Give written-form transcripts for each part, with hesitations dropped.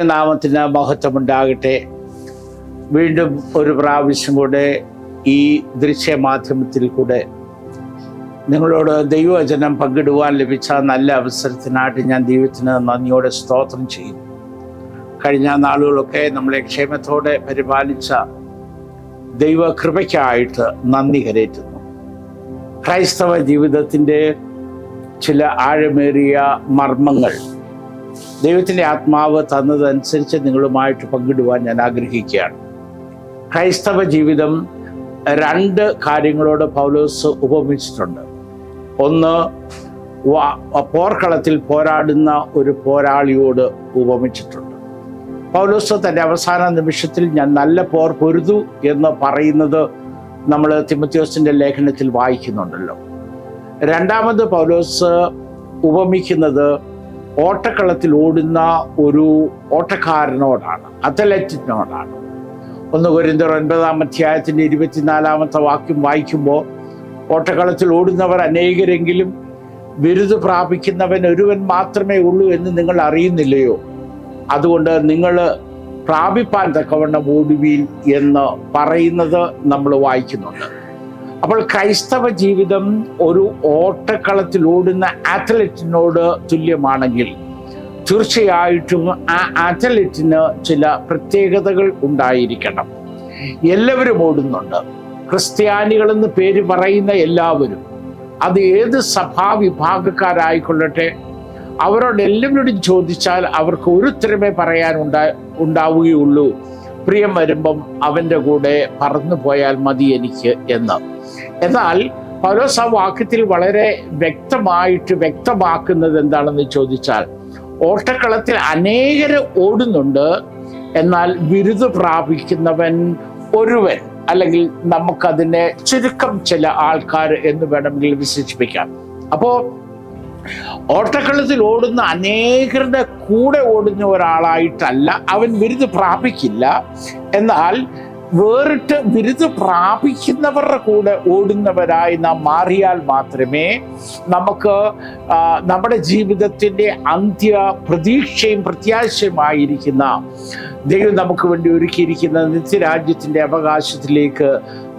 നാമത്തിന് മഹത്വമുണ്ടാകട്ടെ. വീണ്ടും ഒരു പ്രാവശ്യം കൂടെ ഈ ദൃശ്യമാധ്യമത്തിൽ കൂടെ നിങ്ങളോട് ദൈവവചനം പങ്കിടുവാൻ ലഭിച്ച നല്ല അവസരത്തിനായിട്ട് ഞാൻ ദൈവത്തിന് നന്ദിയോടെ സ്തോത്രം ചെയ്യുന്നു. കഴിഞ്ഞ നാളുകളൊക്കെ നമ്മളെ ക്ഷേമത്തോടെ പരിപാലിച്ച ദൈവകൃപയ്ക്കായിട്ട് നന്ദി കരേറ്റുന്നു. ക്രൈസ്തവ ജീവിതത്തിൻ്റെ ചില ആഴമേറിയ മർമ്മങ്ങൾ ദൈവത്തിൻ്റെ ആത്മാവ് തന്നതനുസരിച്ച് നിങ്ങളുമായിട്ട് പങ്കിടുവാൻ ഞാൻ ആഗ്രഹിക്കുകയാണ്. ക്രൈസ്തവ ജീവിതം രണ്ട് കാര്യങ്ങളോട് പൗലോസ് ഉപമിച്ചിട്ടുണ്ട്. ഒന്ന്, പോർക്കളത്തിൽ പോരാടുന്ന ഒരു പോരാളിയോട് ഉപമിച്ചിട്ടുണ്ട്. പൗലോസ് തൻ്റെ അവസാന നിമിഷത്തിൽ ഞാൻ നല്ല പോർ പൊരുതു എന്ന് പറയുന്നത് നമ്മൾ തിമോഥെയോസിൻ്റെ ലേഖനത്തിൽ വായിക്കുന്നുണ്ടല്ലോ. രണ്ടാമത് പൗലോസ് ഉപമിക്കുന്നത് ഓട്ടക്കളത്തിൽ ഓടുന്ന ഒരു ഓട്ടക്കാരനോടാണ്, അത്ലറ്റിനോടാണ്. 1 കൊരിന്ത്യർ 9-ാം അധ്യായത്തിൻ്റെ 24-ാമത്തെ വാക്യം വായിക്കുമ്പോൾ, ഓട്ടക്കളത്തിൽ ഓടുന്നവർ അനേകരെങ്കിലും ബിരുദ പ്രാപിക്കുന്നവൻ ഒരുവൻ മാത്രമേ ഉള്ളൂ എന്ന് നിങ്ങൾ അറിയുന്നില്ലയോ? അതുകൊണ്ട് നിങ്ങൾ പ്രാപിപ്പാൻ തക്കവണ്ണം ഓടുവീൻ എന്ന് പറയുന്നത് നമ്മൾ വായിക്കുന്നുണ്ട്. അപ്പോൾ ക്രൈസ്തവ ജീവിതം ഒരു ഓട്ടക്കളത്തിൽ ഓടുന്ന അത്ലറ്റിനോട് തുല്യമാണെങ്കിൽ തീർച്ചയായിട്ടും ആ അത്ലറ്റിന് ചില പ്രത്യേകതകൾ ഉണ്ടായിരിക്കണം. എല്ലാവരും ഓടുന്നുണ്ട്. ക്രിസ്ത്യാനികളെന്ന് പേര് പറയുന്ന എല്ലാവരും, അത് ഏത് സഭാവിഭാഗക്കാരായിക്കൊള്ളട്ടെ, അവരോട് എല്ലാവരോടും ചോദിച്ചാൽ അവർക്ക് ഒരു ഉത്തരമേ പറയാൻ ഉണ്ടാവുകയുള്ളൂ: പ്രിയം വരുമ്പം അവൻ്റെ കൂടെ പറന്നു പോയാൽ മതി എനിക്ക് എന്ന്. എന്നാൽ പൗലോസ് ആ വാക്യത്തിൽ വളരെ വ്യക്തമാക്കുന്നത് എന്താണെന്ന് ചോദിച്ചാൽ, ഓട്ടക്കളത്തിൽ അനേകര് ഓടുന്നുണ്ട്, എന്നാൽ ബിരുദ പ്രാപിക്കുന്നവൻ ഒരുവൻ, അല്ലെങ്കിൽ നമുക്കതിനെ ചുരുക്കം ചില ആൾക്കാർ എന്ന് വേണമെങ്കിൽ വിശേഷിപ്പിക്കാം. അപ്പോൾ ഓട്ടക്കളത്തിൽ ഓടുന്ന അനേകരുടെ കൂടെ ഓടുന്ന ഒരാളായിട്ടല്ല അവൻ ബിരുദ പ്രാപിക്കില്ല. എന്നാൽ വേറിട്ട് ബിരുദ പ്രാപിക്കുന്നവരുടെ കൂടെ ഓടുന്നവരായി നാം മാറിയാൽ മാത്രമേ നമുക്ക് നമ്മുടെ ജീവിതത്തിൻ്റെ അന്ത്യ പ്രതീക്ഷയും പ്രത്യാശയുമായിരിക്കുന്ന ദൈവം നമുക്ക് വേണ്ടി ഒരുക്കിയിരിക്കുന്ന നിത്യരാജ്യത്തിൻ്റെ അവകാശത്തിലേക്ക്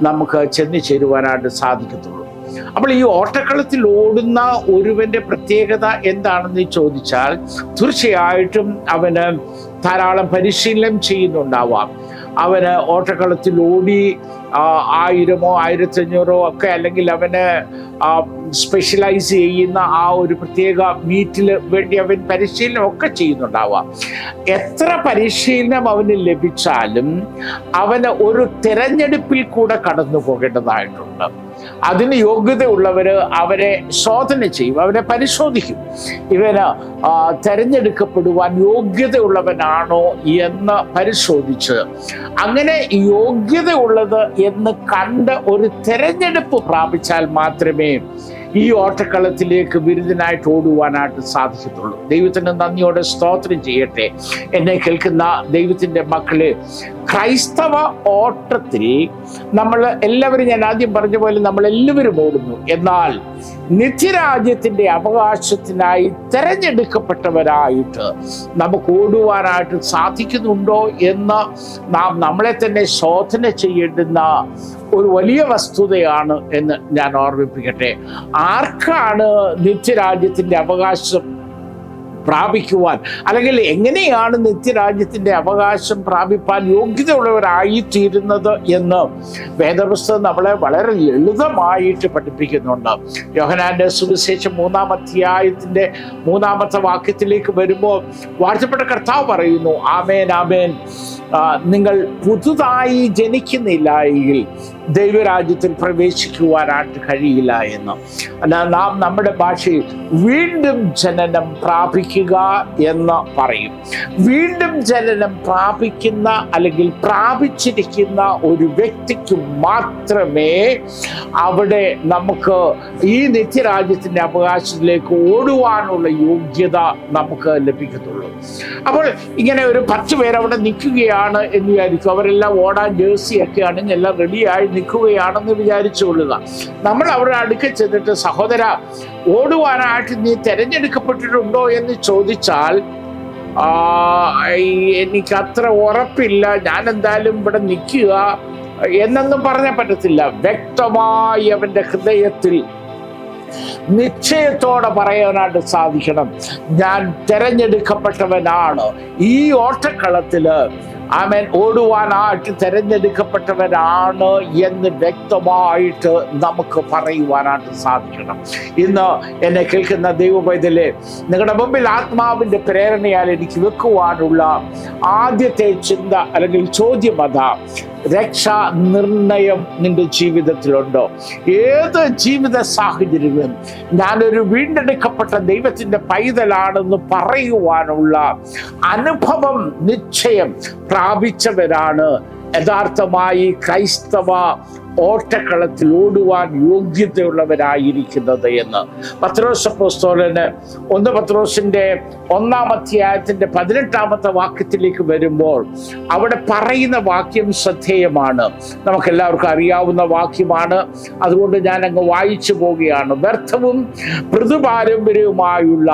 നമുക്ക് ചെന്നു ചേരുവാനായിട്ട് സാധിക്കത്തുള്ളൂ. അപ്പോൾ ഈ ഓട്ടക്കളത്തിൽ ഓടുന്ന ഒരുവന്റെ പ്രത്യേകത എന്താണെന്ന് ചോദിച്ചാൽ, തീർച്ചയായിട്ടും അവന് ധാരാളം പരിശീലനം ചെയ്യുന്നുണ്ടാവാം. അവന് ഓട്ടക്കളത്തിൽ ഓടി 1000-ഓ 1500-ഓ ഒക്കെ, അല്ലെങ്കിൽ അവന് സ്പെഷ്യലൈസ് ചെയ്യുന്ന ആ ഒരു പ്രത്യേക മീറ്റിൽ വേണ്ടി അവൻ പരിശീലനം ഒക്കെ ചെയ്യുന്നുണ്ടാവാം. എത്ര പരിശീലനം അവന് ലഭിച്ചാലും അവന് ഒരു തിരഞ്ഞെടുപ്പിൽ കൂടെ കടന്നു പോകേണ്ടതായിട്ടുണ്ട്. അതിന് യോഗ്യതയുള്ളവര് അവരെ ശോധന ചെയ്യും, അവരെ പരിശോധിക്കും. ഇവന് തെരഞ്ഞെടുക്കപ്പെടുവാൻ യോഗ്യതയുള്ളവനാണോ എന്ന് പരിശോധിച്ച്, അങ്ങനെ യോഗ്യതയുള്ളത് എന്ന് കണ്ട് ഒരു തെരഞ്ഞെടുപ്പ് പ്രാപിച്ചാൽ മാത്രമേ ഈ ഓട്ടക്കളത്തിലേക്ക് ബിരുദനായിട്ട് ഓടുവാനായിട്ട് സാധിക്കത്തുള്ളൂ. ദൈവത്തിന് നന്ദിയോടെ സ്തോത്രം ചെയ്യട്ടെ. എന്നെ കേൾക്കുന്ന ദൈവത്തിൻ്റെ മക്കളെ, ക്രൈസ്തവ ഓട്ടത്തിൽ നമ്മൾ എല്ലാവരും, ഞാൻ ആദ്യം പറഞ്ഞ പോലെ, നമ്മളെല്ലാവരും ഓടുന്നു. എന്നാൽ നിത്യരാജ്യത്തിൻ്റെ അവകാശത്തിനായി തിരഞ്ഞെടുക്കപ്പെട്ടവരായിട്ട് നമുക്ക് ഓടുവാനായിട്ട് സാധിക്കുന്നുണ്ടോ എന്ന് നാം നമ്മളെ തന്നെ ശോധന ചെയ്യേണ്ടുന്ന ഒരു വലിയ വസ്തുതയാണ് എന്ന് ഞാൻ ഓർമ്മിപ്പിക്കട്ടെ. ആർക്കാണ് നിത്യരാജ്യത്തിൻ്റെ അവകാശം പ്രാപിക്കുവാൻ, അല്ലെങ്കിൽ എങ്ങനെയാണ് നിത്യരാജ്യത്തിൻ്റെ അവകാശം പ്രാപിപ്പാൻ യോഗ്യതയുള്ളവരായിത്തീരുന്നത് എന്ന് വേദപുസ്തകം നമ്മളെ വളരെ ലളിതമായിട്ട് പഠിപ്പിക്കുന്നുണ്ട്. യോഹന്നാന്റെ സുവിശേഷം 3-ാം അധ്യായത്തിൻ്റെ 3-ാമത്തെ വാക്യത്തിലേക്ക് വരുമ്പോൾ വാഴ്ത്തപ്പെട്ട കർത്താവ് പറയുന്നു, ആമേൻ ആമേൻ, നിങ്ങൾ പുതുതായി ജനിക്കുന്നില്ല എങ്കിൽ ദൈവരാജ്യത്തിൽ പ്രവേശിക്കുവാനായിട്ട് കഴിയില്ല എന്ന്. നാം നമ്മുടെ ഭാഷയിൽ വീണ്ടും ജനനം പ്രാപിക്കുക എന്ന് പറയും. വീണ്ടും ജനനം പ്രാപിക്കുന്ന, അല്ലെങ്കിൽ പ്രാപിച്ചിരിക്കുന്ന ഒരു വ്യക്തിക്ക് മാത്രമേ അവിടെ നമുക്ക് ഈ നിത്യരാജ്യത്തിൻ്റെ അവകാശത്തിലേക്ക് ഓടുവാനുള്ള യോഗ്യത നമുക്ക് ലഭിക്കത്തുള്ളൂ. അപ്പോൾ ഇങ്ങനെ ഒരു 10 പേർ അവിടെ നിൽക്കുകയാണ് എന്ന് വിചാരിക്കും. അവരെല്ലാം ഓടാൻ ജേഴ്സിയൊക്കെ അണിഞ്ഞ് എല്ലാം റെഡിയായി നിൽക്കുകയാണെന്ന് വിചാരിച്ചു കൊള്ളുക. നമ്മൾ അവരുടെ അടുക്കൽ ചെന്നിട്ട്, സഹോദര, ഓടുവാനായിട്ട് നീ തിരഞ്ഞെടുക്കപ്പെട്ടിട്ടുണ്ടോ എന്ന് ചോദിച്ചാൽ എനിക്കത്ര ഉറപ്പില്ല, ഞാൻ എന്തായാലും ഇവിടെ നിൽക്കുക എന്നൊന്നും പറഞ്ഞാൽ പറ്റത്തില്ല. വ്യക്തമായി അവന്റെ ഹൃദയത്തിൽ നിശ്ചയത്തോടെ പറയാനായിട്ട് സാധിക്കണം, ഞാൻ തെരഞ്ഞെടുക്കപ്പെട്ടവനാണ്, ഈ ഓട്ടക്കളത്തില് ആമേൻ ഓടുവാനായിട്ട് തെരഞ്ഞെടുക്കപ്പെട്ടവരാണ് എന്ന് വ്യക്തമായിട്ട് നമുക്ക് പറയുവാനായിട്ട് സാധിക്കണം. ഇന്ന് എന്നെ കേൾക്കുന്ന ദൈവപൈതലേ, നിങ്ങളുടെ മുമ്പിൽ ആത്മാവിന്റെ പ്രേരണയാൽ എനിക്ക് വെക്കുവാനുള്ള ആദ്യത്തെ ചിന്ത അല്ലെങ്കിൽ ചോദ്യം അതാ, രക്ഷാ നിർണയം നിന്റെ ജീവിതത്തിലുണ്ടോ? ഏത് ജീവിത സാഹചര്യവും ഞാനൊരു വീണ്ടെടുക്കപ്പെട്ട ദൈവത്തിന്റെ പൈതലാണെന്ന് പറയുവാനുള്ള അനുഭവം നിശ്ചയം പ്രാപിച്ചവരാണ് യഥാർത്ഥമായി ക്രൈസ്തവ ഓട്ടക്കളത്തിൽ ഓടുവാൻ യോഗ്യതയുള്ളവരായിരിക്കുന്നത് എന്ന് പത്രോസ് അപ്പോസ്തലന് 1 പത്രോസിന്റെ 1-ാം അധ്യായത്തിന്റെ 18-ാമത്തെ വാക്യത്തിലേക്ക് വരുമ്പോൾ അവിടെ പറയുന്ന വാക്യം ശ്രദ്ധേയമാണ്. നമുക്കെല്ലാവർക്കും അറിയാവുന്ന വാക്യമാണ്, അതുകൊണ്ട് ഞാൻ അങ്ങ് വായിച്ചു പോവുകയാണ്. വ്യർത്ഥവും മൃദുപാരമ്പര്യവുമായുള്ള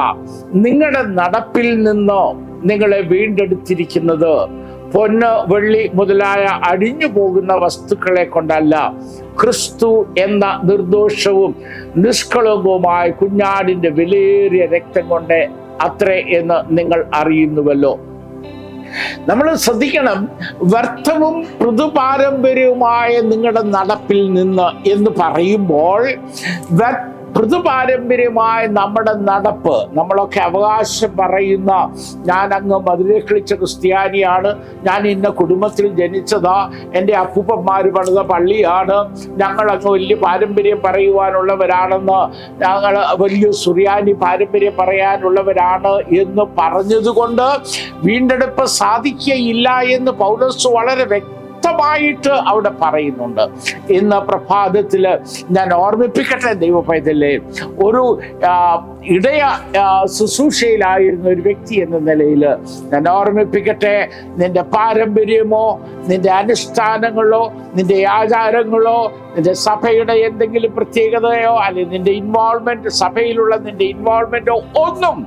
നിങ്ങളുടെ നടപ്പിൽ നിന്ന് നിങ്ങളെ വീണ്ടെടുത്തിരിക്കുന്നത് പൊന്ന് വെള്ളി മുതലായ അടിഞ്ഞു പോകുന്ന വസ്തുക്കളെ കൊണ്ടല്ല, ക്രിസ്തു എന്ന നിർദോഷവും നിഷ്കളങ്കവുമായ കുഞ്ഞാടിന്റെ വിലയേറിയ രക്തം കൊണ്ട് അത്രേ എന്ന് നിങ്ങൾ അറിയുന്നുവല്ലോ. നമ്മൾ ശ്രദ്ധിക്കണം, വ്യർത്ഥവും മൃദുപാരമ്പര്യവുമായ നിങ്ങളുടെ നടപ്പിൽ നിന്ന് എന്ന് പറയുമ്പോൾ മൃദുപാരമ്പര്യമായ നമ്മുടെ നടപ്പ്, നമ്മളൊക്കെ അവകാശം പറയുന്ന, ഞാൻ അങ്ങ് മധുര കളിച്ച ക്രിസ്ത്യാനിയാണ്, ഞാൻ ഇന്ന കുടുംബത്തിൽ ജനിച്ചതാ, എൻ്റെ അപ്പൂപ്പന്മാർ പണിത പള്ളിയാണ്, ഞങ്ങൾ അങ്ങ് വലിയ പാരമ്പര്യം പറയുവാനുള്ളവരാണെന്ന്, ഞങ്ങൾ വലിയ സുറിയാനി പാരമ്പര്യം പറയാനുള്ളവരാണ് എന്ന് പറഞ്ഞതുകൊണ്ട് വീണ്ടെടുപ്പ് സാധിക്കുകയില്ല എന്ന് പൗലോസ് വളരെ വ്യക്തമായിട്ട് അവിടെ പറയുന്നുണ്ട്. ഇന്ന് പ്രഭാതത്തില് ഞാൻ ഓർമ്മിപ്പിക്കട്ടെ ദൈവപൈതലേ, ഒരു ഇടയ ശുശ്രൂഷയിലായിരുന്ന ഒരു വ്യക്തി എന്ന നിലയിൽ ഞാൻ ഓർമ്മിപ്പിക്കട്ടെ, നിന്റെ പാരമ്പര്യമോ നിന്റെ അനുഷ്ഠാനങ്ങളോ നിന്റെ ആചാരങ്ങളോ നിന്റെ സഭയുടെ എന്തെങ്കിലും പ്രത്യേകതയോ അല്ലെങ്കിൽ നിന്റെ ഇൻവോൾവ്മെന്റ്, സഭയിലുള്ള നിന്റെ ഇൻവോൾവ്മെന്റോ ഒന്നും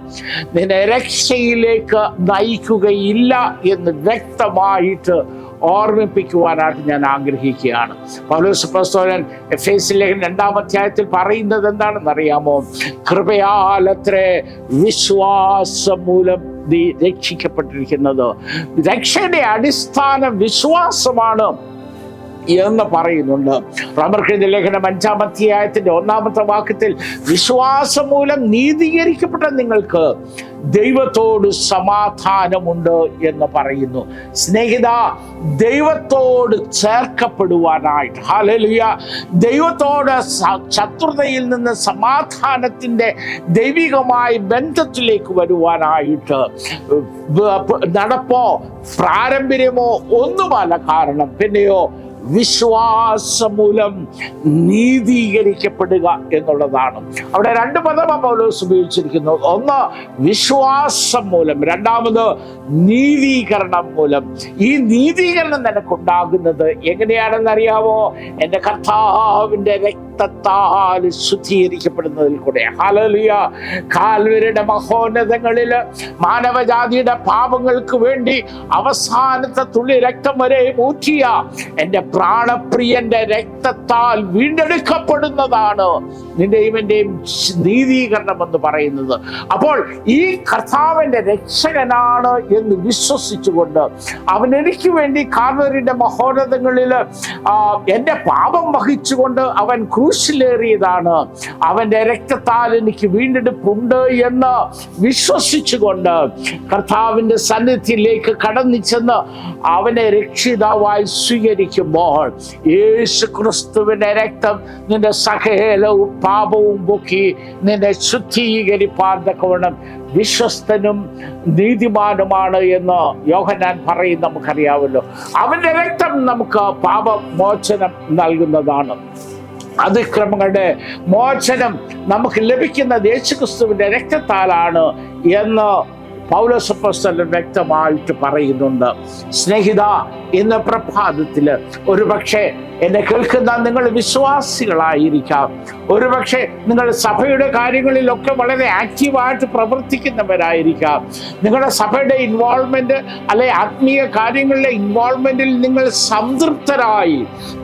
നിന്നെ രക്ഷയിലേക്ക് നയിക്കുകയില്ല എന്ന് വ്യക്തമായിട്ട് ഓർമ്മിപ്പിക്കുവാനായിട്ട് ഞാൻ ആഗ്രഹിക്കുകയാണ്. പൗലോസ് അപ്പോസ്തലൻ എഫേസ്യ ലേഖനം 2-ാം അധ്യായത്തിൽ പറയുന്നത് എന്താണെന്ന് അറിയാമോ? കൃപയാലത്രേ വിശ്വാസം മൂലം നീ രക്ഷിക്കപ്പെട്ടിരിക്കുന്നത്. രക്ഷയുടെ അടിസ്ഥാനം വിശ്വാസമാണ് എന്ന് പറയുന്നുണ്ട്. റോമർക്കെഴുതിയ ലേഖനം 5-ാം അധ്യായത്തിന്റെ 1-ാമത്തെ വാക്യത്തിൽ വിശ്വാസം മൂലം നീതീകരിക്കപ്പെട്ട നിങ്ങൾക്ക് ദൈവത്തോട് സമാധാനമുണ്ട് എന്ന് പറയുന്നു. സ്നേഹിത, ദൈവത്തോട് ചേർക്കപ്പെടുവാനായിട്ട്, ഹല്ലേലൂയ, ദൈവത്തോട് ശത്രുതയിൽ നിന്ന് സമാധാനത്തിന്റെ ദൈവികമായ ബന്ധത്തിലേക്ക് വരുവാനായിട്ട് നടപ്പോ പാരമ്പര്യമോ ഒന്നുമല്ല കാരണം, പിന്നെയോ വിശ്വാസം മൂലം നീതീകരിക്കപ്പെടുക എന്നുള്ളതാണ്. അവിടെ 2 പദമാണ് പൗലോസ് ഉപയോഗിച്ചിരിക്കുന്നത്. ഒന്ന് വിശ്വാസം മൂലം, രണ്ടാമത് നീതീകരണം മൂലം. ഈ നീതീകരണം നിനക്കുണ്ടാകുന്നത് എങ്ങനെയാണെന്ന് അറിയാമോ? എൻ്റെ കർത്താവിൻ്റെ രക്തത്താൽ ശുദ്ധീകരിക്കപ്പെടുന്നതിൽ കൂടെ. ഹല്ലേലൂയ. കാൽവരിയുടെ മഹോന്നതങ്ങളിൽ മാനവജാതിയുടെ പാപങ്ങൾക്ക് വേണ്ടി അവസാനത്തെ തുള്ളി രക്തം വരെ ഊറ്റിയ എൻ്റെ പ്രാണപ്രിയന്റെ രക്തത്താൽ വീണ്ടെടുക്കപ്പെടുന്നതാണ് നിന്റെയും എന്റെയും നീതീകരണം എന്ന് പറയുന്നത്. അപ്പോൾ ഈ കർത്താവിന്റെ രക്ഷകനാണ് എന്ന് വിശ്വസിച്ചുകൊണ്ട് അവൻ എനിക്ക് വേണ്ടി കാൽവരിയുടെ മഹോന്നതങ്ങളിൽ എൻ്റെ പാപം വഹിച്ചുകൊണ്ട് അവൻ ക്രൂശിലേറിയതാണ്, അവന്റെ രക്തത്താൽ എനിക്ക് വീണ്ടെടുപ്പുണ്ട് എന്ന് വിശ്വസിച്ചുകൊണ്ട് കർത്താവിന്റെ സന്നിധിയിലേക്ക് കടന്നു ചെന്ന് അവനെ രക്ഷിതാവായി സ്വീകരിക്കുമ്പോൾ യേശു ക്രിസ്തുവിന്റെ രക്തം നിന്റെ സകലവും പാപവും പൊക്കി നിന്നെ ശുദ്ധീകരിപ്പാൻ തക്കവണ്ണം വിശ്വസ്തനും നീതിമാനുമാണ് എന്ന് യോഹന്നാൻ പറയും. നമുക്കറിയാമല്ലോ, അവന്റെ രക്തം നമുക്ക് പാപമോചനം നൽകുന്നതാണ്. അതിക്രമങ്ങളുടെ മോചനം നമുക്ക് ലഭിക്കുന്നത് യേശുക്രിസ്തുവിന്റെ രക്തത്താലാണ് എന്ന് പൗലോസ് അപ്പോസ്തലൻ വ്യക്തമായിട്ട് പറയുന്നുണ്ട്. സ്നേഹിത, ഇന്ന് പ്രഭാതത്തില് ഒരുപക്ഷെ എന്നെ കേൾക്കുന്ന നിങ്ങൾ വിശ്വാസികളായിരിക്കാം, ഒരുപക്ഷെ നിങ്ങൾ സഭയുടെ കാര്യങ്ങളിലൊക്കെ വളരെ ആക്റ്റീവായിട്ട് പ്രവർത്തിക്കുന്നവരായിരിക്കാം. നിങ്ങളുടെ സഭയുടെ ഇൻവോൾവ്മെന്റ് അല്ലെ ആത്മീയ കാര്യങ്ങളിലെ ഇൻവോൾവ്മെന്റിൽ നിങ്ങൾ സംതൃപ്തരായി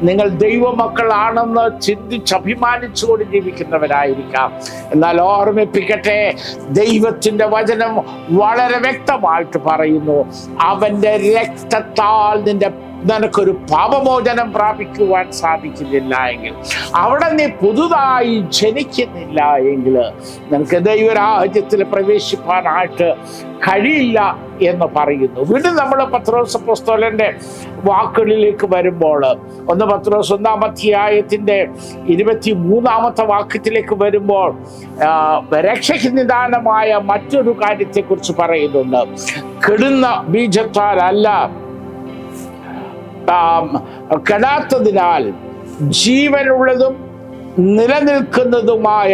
നിങ്ങൾ ദൈവമക്കളാണെന്ന് ചിന്തിച്ച് അഭിമാനിച്ചുകൊണ്ട് ജീവിക്കുന്നവരായിരിക്കാം. എന്നാൽ ഓർമ്മിപ്പിക്കട്ടെ, ദൈവത്തിന്റെ വചനം വളരെ വ്യക്തമായിട്ട് പറയുന്നു, അവന്റെ രക്തത്താൽ നിനക്കൊരു പാപമോചനം പ്രാപിക്കുവാൻ സാധിക്കുന്നില്ല എങ്കിൽ, അവിടെ നീ പുതുതായി ജനിക്കുന്നില്ല എങ്കിൽ നിനക്ക് ദൈവരാജ്യത്തിൽ പ്രവേശിപ്പാനായിട്ട് കഴിയില്ല എന്ന് പറയുന്നു. വീണ്ടും നമ്മൾ പത്രോസ് അപ്പോസ്തലന്റെ വാക്കുകളിലേക്ക് വരുമ്പോൾ, 1 പത്രോസ് 1-ാം അധ്യായത്തിന്റെ 23-ാമത്തെ വാക്യത്തിലേക്ക് വരുമ്പോൾ രക്ഷയ്ക്ക് നിദാനമായ മറ്റൊരു കാര്യത്തെക്കുറിച്ച് പറയുന്നുണ്ട്. കെടുന്ന ബീജത്താലല്ല, കെടാത്തതിനാൽ ജീവനുള്ളതും നിലനിൽക്കുന്നതുമായ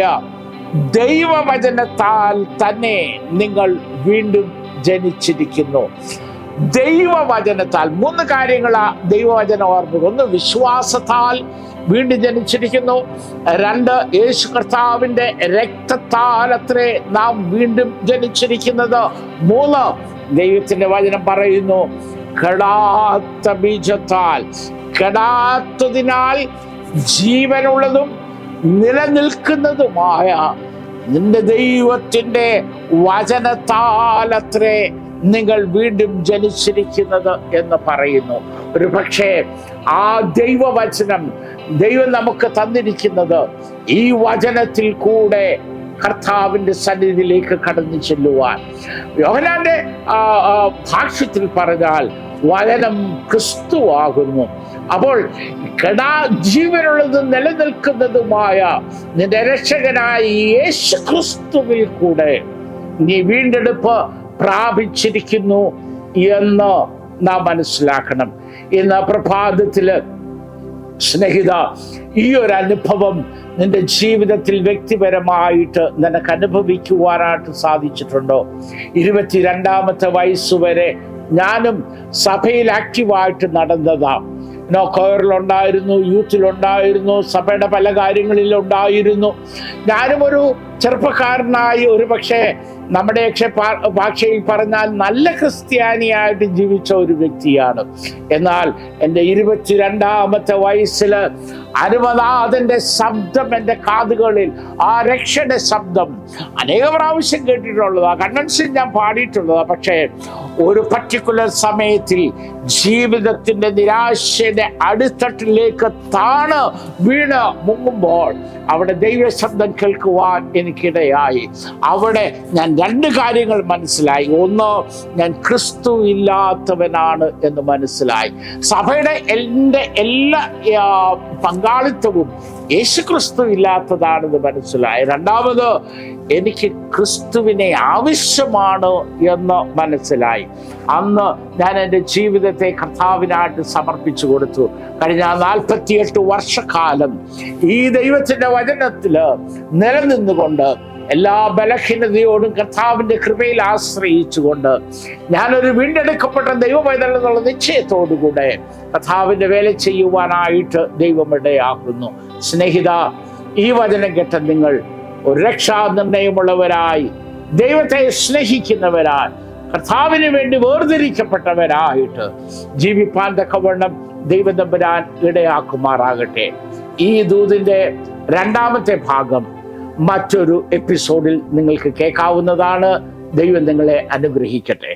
ദൈവവചനത്താൽ തന്നെ നിങ്ങൾ വീണ്ടും ജനിച്ചിരിക്കുന്നു. ദൈവവചനത്താൽ 3 കാര്യങ്ങളാ ദൈവവചനം ഓർമ്മ. 1, വിശ്വാസത്താൽ വീണ്ടും ജനിച്ചിരിക്കുന്നു. 2, യേശു കർത്താവിന്റെ രക്തത്താൽ അത്രേ നാം വീണ്ടും ജനിച്ചിരിക്കുന്നത്. 3, ദൈവത്തിന്റെ വചനം പറയുന്നു, കെടാത്ത ബീജത്താൽ, കെടാത്തതിനാൽ ജീവനുള്ളതും നിലനിൽക്കുന്നതുമായ നിന്റെ ദൈവത്തിന്റെ വചനത്താൽ അത്രേ നിങ്ങൾ വീണ്ടും ജനിച്ചിരിക്കുന്നത് എന്ന് പറയുന്നു. ഒരു പക്ഷേ ആ ദൈവവചനം ദൈവം നമുക്ക് തന്നിരിക്കുന്നത് ഈ വചനത്തിൽ കൂടെ കർത്താവിന്റെ സന്നിധിയിലേക്ക് കടന്നു ചെല്ലുവാൻ. യോഹന്നാന്റെ ഭാഷ്യത്തിൽ പറഞ്ഞാൽ വചനം ക്രിസ്തുവാകുന്നു. അപ്പോൾ ജീവനുള്ളതും നിലനിൽക്കുന്നതുമായ നിന്റെ രക്ഷകനായ യേശു ക്രിസ്തുവിൽ കൂടെ നീ വീണ്ടെടുപ്പ് പ്രാപിച്ചിരിക്കുന്നു എന്ന് നാം മനസ്സിലാക്കണം. ഇന്ന് പ്രഭാതത്തില് സ്നേഹിത, ഈ ഒരു അനുഭവം നിന്റെ ജീവിതത്തിൽ വ്യക്തിപരമായിട്ട് നിനക്ക് അനുഭവിക്കുവാനായിട്ട് സാധിച്ചിട്ടുണ്ടോ? 22-ാമത്തെ വയസ്സുവരെ ഞാനും സഭയിൽ ആക്റ്റീവായിട്ട് നടന്നതാ. കൊയറിലുണ്ടായിരുന്നു, യൂത്തിലുണ്ടായിരുന്നു, സഭയുടെ പല കാര്യങ്ങളിലുണ്ടായിരുന്നു. ഞാനും ഒരു ചെറുപ്പക്കാരനായി ഒരു പക്ഷേ നമ്മുടെയൊക്കെ ഭാഷയിൽ പറഞ്ഞാൽ നല്ല ക്രിസ്ത്യാനിയായിട്ട് ജീവിച്ച ഒരു വ്യക്തിയാണ്. എന്നാൽ എൻ്റെ 22-ാമത്തെ വയസ്സിൽ അരുമനാഥന്റെ ശബ്ദം എൻ്റെ കാതുകളിൽ, ആ രക്ഷയുടെ ശബ്ദം അനേക പ്രാവശ്യം കേട്ടിട്ടുള്ളതാ, കൺവെൻഷൻ ഞാൻ പാടിയിട്ടുള്ളതാ. പക്ഷേ ഒരു പർട്ടിക്കുലർ സമയത്തിൽ ജീവിതത്തിന്റെ നിരാശയുടെ അടിത്തട്ടിലേക്ക് താണ് വീണ് മുങ്ങുമ്പോൾ അവിടെ ദൈവശബ്ദം കേൾക്കുവാൻ എനിക്കിടയായി. അവിടെ ഞാൻ 2 കാര്യങ്ങൾ മനസ്സിലായി. 1, ഞാൻ ക്രിസ്തു ഇല്ലാത്തവനാണ് എന്ന് മനസ്സിലായി. സഭയുടെ എൻ്റെ എല്ലാ പങ്കാളിത്തവും യേശുക്രിസ്തു ഇല്ലാത്തതാണെന്ന് മനസ്സിലായി. 2, എനിക്ക് ക്രിസ്തുവിനെ ആവശ്യമാണ് എന്ന് മനസ്സിലായി. അന്ന് ഞാൻ എൻ്റെ ജീവിതത്തെ കർത്താവിനായിട്ട് സമർപ്പിച്ചു കൊടുത്തു. കഴിഞ്ഞ 48 വർഷക്കാലം ഈ ദൈവത്തിന്റെ വചനത്തില് നിലനിന്നുകൊണ്ട്, എല്ലാ ബലഹീനതയോടും കർത്താവിന്റെ കൃപയിൽ ആശ്രയിച്ചുകൊണ്ട്, ഞാനൊരു വീണ്ടെടുക്കപ്പെട്ട ദൈവപൈതൽ എന്നുള്ള നിശ്ചയത്തോടുകൂടെ കർത്താവിന്റെ വേല ചെയ്യുവാനായിട്ട് ദൈവം ഇടയാക്കുന്നു. സ്നേഹിത, ഈ വചനം കേട്ട നിങ്ങൾ ഒരു രക്ഷാനിർണയമുള്ളവരായി, ദൈവത്തെ സ്നേഹിക്കുന്നവരായി, കർത്താവിന് വേണ്ടി വേർതിരിക്കപ്പെട്ടവരായിട്ട് ജീവിപ്പാൻ തക്കവണ്ണം ദൈവം തമ്പുരാൻ ഇടയാക്കുമാറാകട്ടെ. ഈ ദൂതിന്റെ 2-ാമത്തെ ഭാഗം മറ്റൊരു എപ്പിസോഡിൽ നിങ്ങൾക്ക് കേൾക്കാവുന്നതാണ്. ദൈവം നിങ്ങളെ അനുഗ്രഹിക്കട്ടെ.